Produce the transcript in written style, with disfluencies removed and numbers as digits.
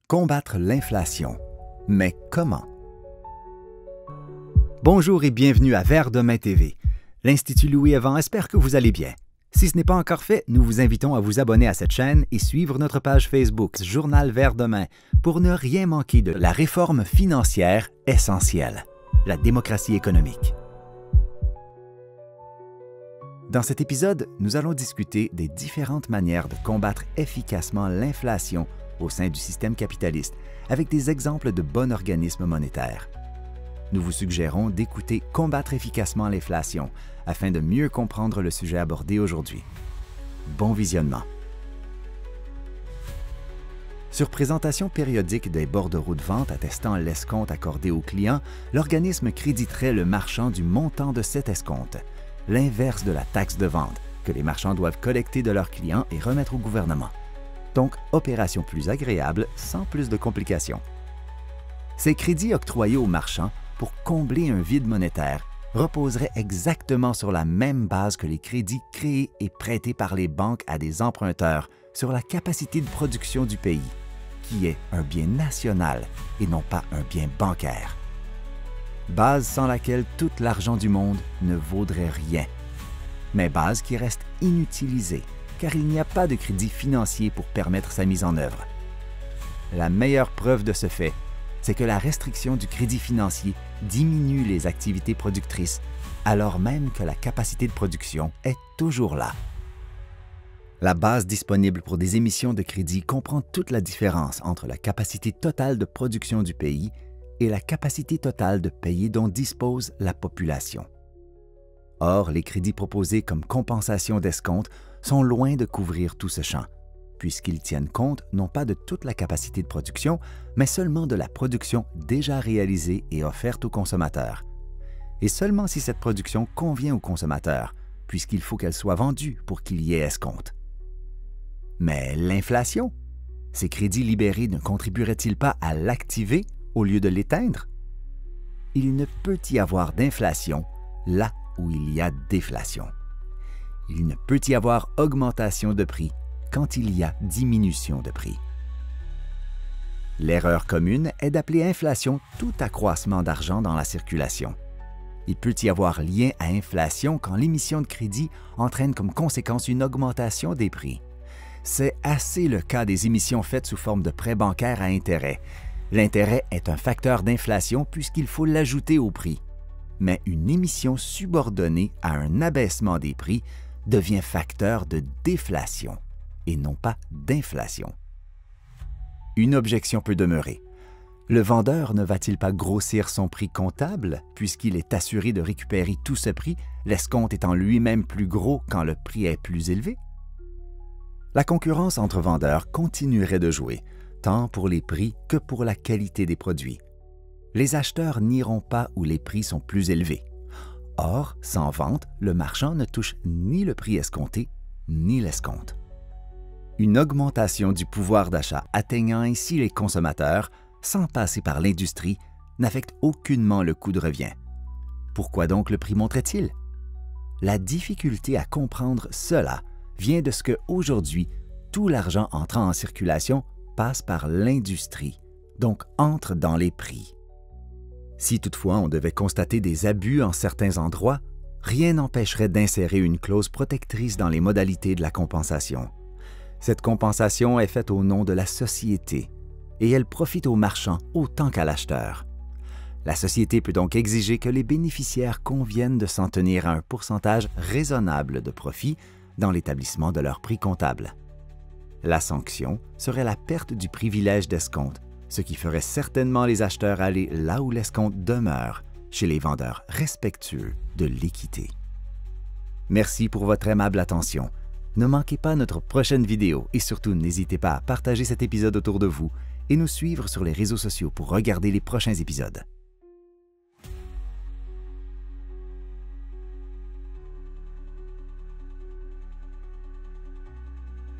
Combattre l'inflation. Mais comment? Bonjour et bienvenue à Vert Demain TV. L'Institut Louis-Evans espère que vous allez bien. Si ce n'est pas encore fait, nous vous invitons à vous abonner à cette chaîne et suivre notre page Facebook Journal Vert Demain pour ne rien manquer de la réforme financière essentielle, la démocratie économique. Dans cet épisode, nous allons discuter des différentes manières de combattre efficacement l'inflation au sein du système capitaliste, avec des exemples de bons organismes monétaires. Nous vous suggérons d'écouter « Combattre efficacement l'inflation » afin de mieux comprendre le sujet abordé aujourd'hui. Bon visionnement! Sur présentation périodique des bordereaux de vente attestant l'escompte accordé au client, l'organisme créditerait le marchand du montant de cet escompte, l'inverse de la taxe de vente, que les marchands doivent collecter de leurs clients et remettre au gouvernement. Donc, opération plus agréable, sans plus de complications. Ces crédits octroyés aux marchands pour combler un vide monétaire reposeraient exactement sur la même base que les crédits créés et prêtés par les banques à des emprunteurs sur la capacité de production du pays, qui est un bien national et non pas un bien bancaire. Base sans laquelle tout l'argent du monde ne vaudrait rien, mais base qui reste inutilisée, car il n'y a pas de crédit financier pour permettre sa mise en œuvre. La meilleure preuve de ce fait, c'est que la restriction du crédit financier diminue les activités productrices, alors même que la capacité de production est toujours là. La base disponible pour des émissions de crédit comprend toute la différence entre la capacité totale de production du pays et la capacité totale de payer dont dispose la population. Or, les crédits proposés comme compensation d'escompte sont loin de couvrir tout ce champ, puisqu'ils tiennent compte non pas de toute la capacité de production, mais seulement de la production déjà réalisée et offerte aux consommateurs. Et seulement si cette production convient aux consommateurs, puisqu'il faut qu'elle soit vendue pour qu'il y ait escompte. Mais l'inflation? Ces crédits libérés ne contribueraient-ils pas à l'activer au lieu de l'éteindre? Il ne peut y avoir d'inflation là où il y a déflation. Il ne peut y avoir augmentation de prix quand il y a diminution de prix. L'erreur commune est d'appeler inflation tout accroissement d'argent dans la circulation. Il peut y avoir lien à inflation quand l'émission de crédit entraîne comme conséquence une augmentation des prix. C'est assez le cas des émissions faites sous forme de prêts bancaires à intérêt. L'intérêt est un facteur d'inflation puisqu'il faut l'ajouter au prix. Mais une émission subordonnée à un abaissement des prix devient facteur de déflation et non pas d'inflation. Une objection peut demeurer. Le vendeur ne va-t-il pas grossir son prix comptable puisqu'il est assuré de récupérer tout ce prix, l'escompte étant lui-même plus gros quand le prix est plus élevé? La concurrence entre vendeurs continuerait de jouer, tant pour les prix que pour la qualité des produits. Les acheteurs n'iront pas où les prix sont plus élevés. Or, sans vente, le marchand ne touche ni le prix escompté, ni l'escompte. Une augmentation du pouvoir d'achat atteignant ainsi les consommateurs, sans passer par l'industrie, n'affecte aucunement le coût de revient. Pourquoi donc le prix monterait-il? La difficulté à comprendre cela vient de ce que, aujourd'hui, tout l'argent entrant en circulation passe par l'industrie, donc entre dans les prix. Si toutefois on devait constater des abus en certains endroits, rien n'empêcherait d'insérer une clause protectrice dans les modalités de la compensation. Cette compensation est faite au nom de la société et elle profite aux marchands autant qu'à l'acheteur. La société peut donc exiger que les bénéficiaires conviennent de s'en tenir à un pourcentage raisonnable de profit dans l'établissement de leur prix comptable. La sanction serait la perte du privilège d'escompte, ce qui ferait certainement les acheteurs aller là où l'escompte demeure, chez les vendeurs respectueux de l'équité. Merci pour votre aimable attention. Ne manquez pas notre prochaine vidéo et surtout n'hésitez pas à partager cet épisode autour de vous et nous suivre sur les réseaux sociaux pour regarder les prochains épisodes.